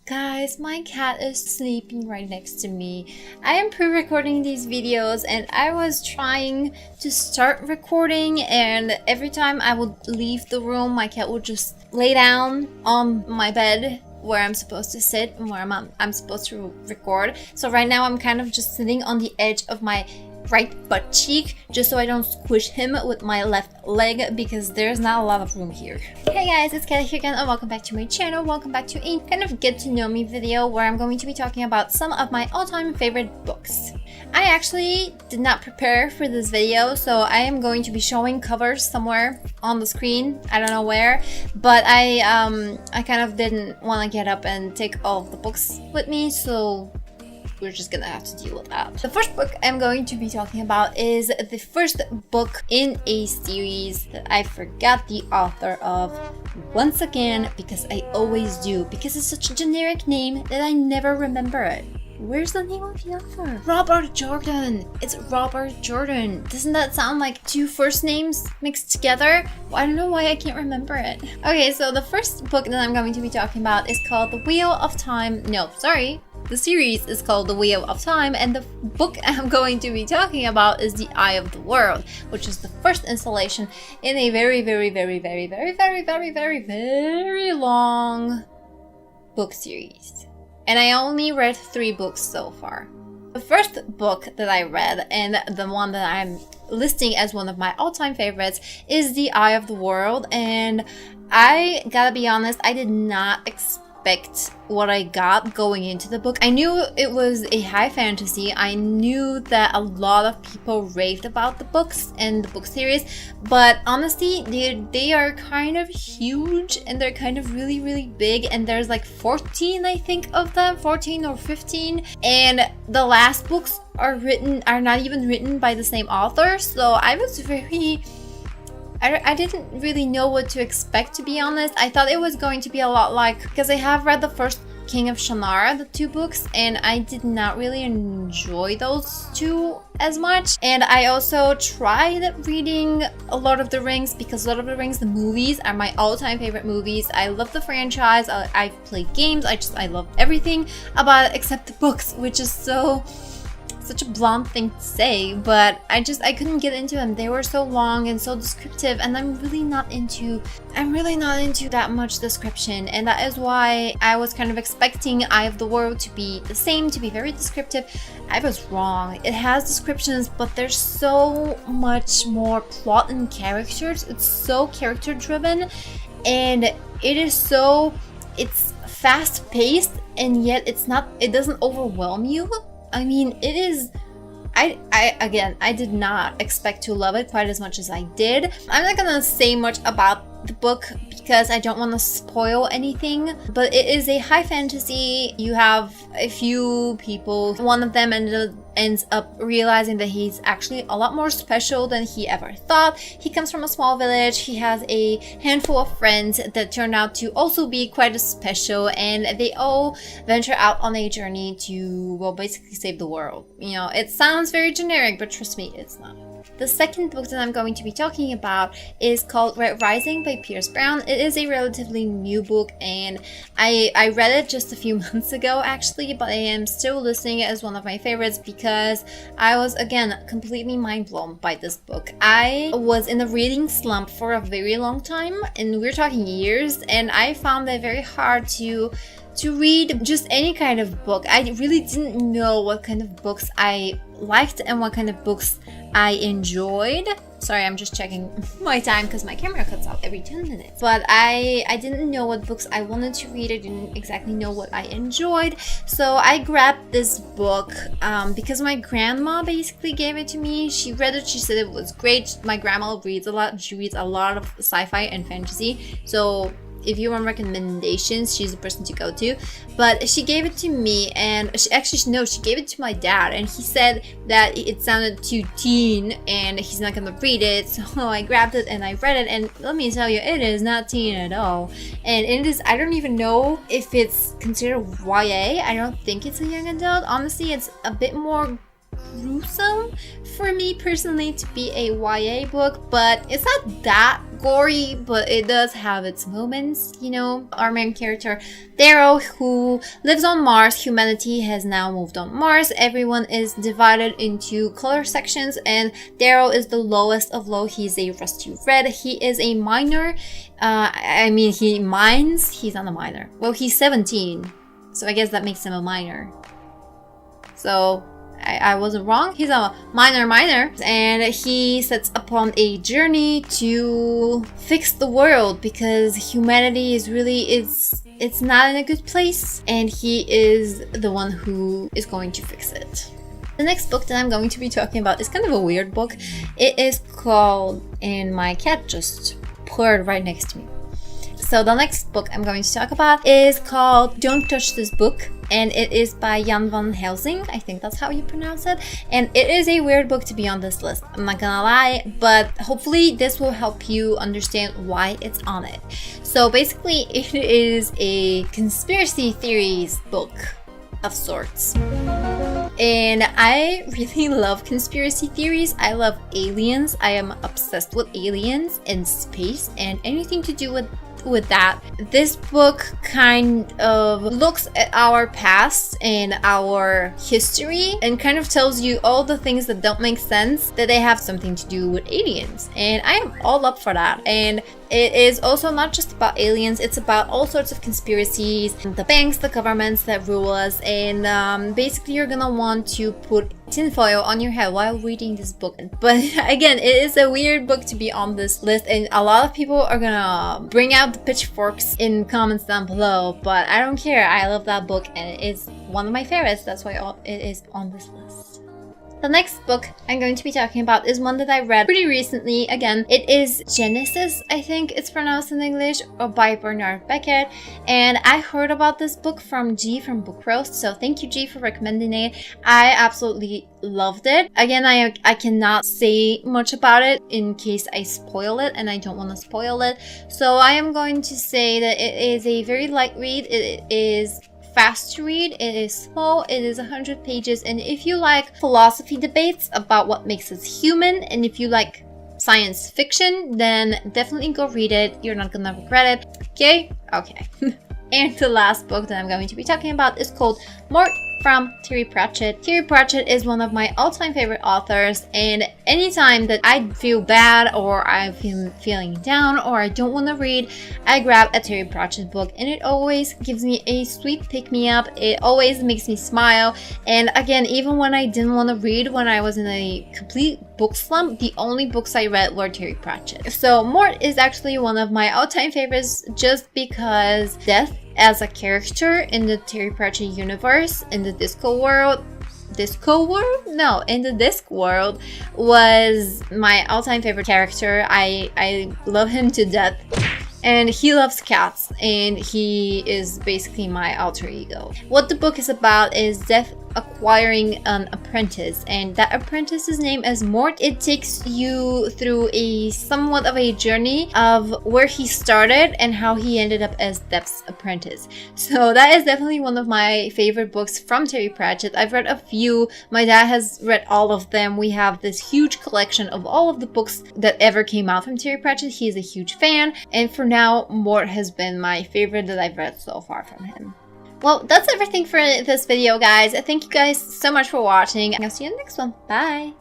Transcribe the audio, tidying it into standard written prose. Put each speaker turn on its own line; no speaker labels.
Guys, my cat is sleeping right next to me. I am pre-recording these videos and I was trying to start recording, and every time I would leave the room, my cat would just lay down on my bed where I'm supposed to sit and where I'm supposed to record. So right now I'm kind of just sitting on the edge of my right butt cheek just so I don't squish him with my left leg because there's not a lot of room here. Hey guys, it's Kelly here again and welcome back to my channel. Welcome back to a kind of get to know me video where I'm going to be talking about some of my all-time favorite books. I actually did not prepare for this video, so I am going to be showing covers somewhere on the screen. I don't know where, but I kind of didn't want to get up and take all of the books with me, so we're just gonna have to deal with that. The first book I'm going to be talking about is the first book in a series that I forgot the author of once again, because I always do, because it's such a generic name that I never remember it. Where's the name of the author? Robert Jordan. It's Robert Jordan. Doesn't that sound like two first names mixed together? Well, I don't know why I can't remember it. Okay, so the first book that I'm going to be talking about is called The Wheel of Time. No, sorry. The series is called The Wheel of Time, and the book I'm going to be talking about is The Eye of the World, which is the first installation in a very long book series. And I only read 3 books so far. The first book that I read, and the one that I'm listing as one of my all-time favorites, is The Eye of the World, and I gotta be honest, I did not expect what I got going into the book. I knew it was a high fantasy. I knew that a lot of people raved about the books and the book series, but honestly, they are kind of huge and they're kind of really big, and there's like 14, I think, of them, 14 or 15, and the last books are not even written by the same author, so I was I didn't really know what to expect, to be honest. I thought it was going to be a lot like, because I have read the first King of Shannara, the 2 books, and I did not really enjoy those 2 as much. And I also tried reading A Lord of the Rings, because Lord of the Rings, the movies, are my all-time favorite movies. I love the franchise. I've played games. I love everything about it except the books, which is such a blunt thing to say, but I couldn't get into them. They were so long and so descriptive, and I'm really not into that much description, and that is why I was kind of expecting Eye of the World to be the same, to be very descriptive. I was wrong. It has descriptions, but there's so much more plot and characters. It's so character driven, and it's fast paced, and yet it doesn't overwhelm you. I mean, it is. I did not expect to love it quite as much as I did. I'm not gonna say much about the book because I don't want to spoil anything, but it is a high fantasy. You have a few people. One of them ends up realizing that he's actually a lot more special than he ever thought. He comes from a small village. He has a handful of friends that turn out to also be quite as special, and they all venture out on a journey to, well, basically save the world. You know, it sounds very generic, but trust me, it's not. The second book that I'm going to be talking about is called Red Rising by Pierce Brown. It is a relatively new book, and I read it just a few months ago actually, but I am still listing it as one of my favorites because I was, again, completely mind blown by this book. I was in a reading slump for a very long time, and we're talking years, and I found it very hard to read just any kind of book. I really didn't know what kind of books I liked and what kind of books I enjoyed. Sorry, I'm just checking my time because my camera cuts out every 10 minutes. But I didn't know what books I wanted to read. I didn't exactly know what I enjoyed. So I grabbed this book because my grandma basically gave it to me. She read it. She said it was great. My grandma reads a lot. She reads a lot of sci-fi and fantasy. So if you want recommendations, she's the person to go to. But she gave it to me, and she gave it to my dad, and he said that it sounded too teen and he's not gonna read it. So I grabbed it and I read it, and let me tell you, it is not teen at all. And it is, I don't even know if it's considered YA. I don't think it's a young adult. Honestly, it's a bit more gruesome for me personally to be a YA book, but it's not that gory, but it does have its moments, you know. Our main character, Darrow, who lives on Mars. Humanity has now moved on Mars. Everyone is divided into color sections, and Darrow is the lowest of low. He's a rusty red. He is a miner. I mean, he mines. He's not a miner. Well, he's 17, so I guess that makes him a miner. So I wasn't wrong. He's a miner, and he sets upon a journey to fix the world because humanity is really it's not in a good place, and he is the one who is going to fix it. The next book that I'm going to be talking about is kind of a weird book. It is called, and my cat just purred right next to me. So the next book I'm going to talk about is called Don't Touch This Book, and it is by Jan van Helsing. I think that's how you pronounce it. And it is a weird book to be on this list, I'm not gonna lie, but hopefully this will help you understand why it's on it. So basically it is a conspiracy theories book of sorts. And I really love conspiracy theories. I love aliens. I am obsessed with aliens and space and anything to do with that. This book kind of looks at our past and our history and kind of tells you all the things that don't make sense, that they have something to do with aliens. And I am all up for that. And it is also not just about aliens, it's about all sorts of conspiracies, the banks, the governments that rule us, and basically you're gonna want to put tinfoil on your head while reading this book. But again, it is a weird book to be on this list, and a lot of people are gonna bring out the pitchforks in comments down below, but I don't care. I love that book and it is one of my favorites. That's why it is on this list. The next book I'm going to be talking about is one that I read pretty recently. Again, it is Genesis, I think it's pronounced in English, or by Bernard Beckett. And I heard about this book from G from Book Roast, so thank you G for recommending it. I absolutely loved it. Again, I cannot say much about it in case I spoil it, and I don't want to spoil it. So I am going to say that it is a very light read. It is fast to read, it is small, it is 100 pages, and if you like philosophy debates about what makes us human, and if you like science fiction, then definitely go read it. You're not gonna regret it. Okay? Okay. And the last book that I'm going to be talking about is called Mort from Terry Pratchett. Terry Pratchett is one of my all-time favorite authors, and anytime that I feel bad or I'm feeling down or I don't want to read, I grab a Terry Pratchett book, and it always gives me a sweet pick-me-up. It always makes me smile, and again, even when I didn't want to read, when I was in a complete book slump, the only books I read were Terry Pratchett. So Mort is actually one of my all-time favorites just because Death as a character in the Terry Pratchett universe, in the disco world, in the disc world, was my all-time favorite character. I love him to death. And he loves cats, and he is basically my alter ego. What the book is about is Death acquiring an apprentice, and that apprentice's name is Mort. It takes you through a somewhat of a journey of where he started and how he ended up as Death's apprentice. So that is definitely one of my favorite books from Terry Pratchett. I've read a few. My dad has read all of them. We have this huge collection of all of the books that ever came out from Terry Pratchett. He is a huge fan, and for now, Mort has been my favorite that I've read so far from him. Well, that's everything for this video, guys. Thank you guys so much for watching. I'll see you in the next one. Bye!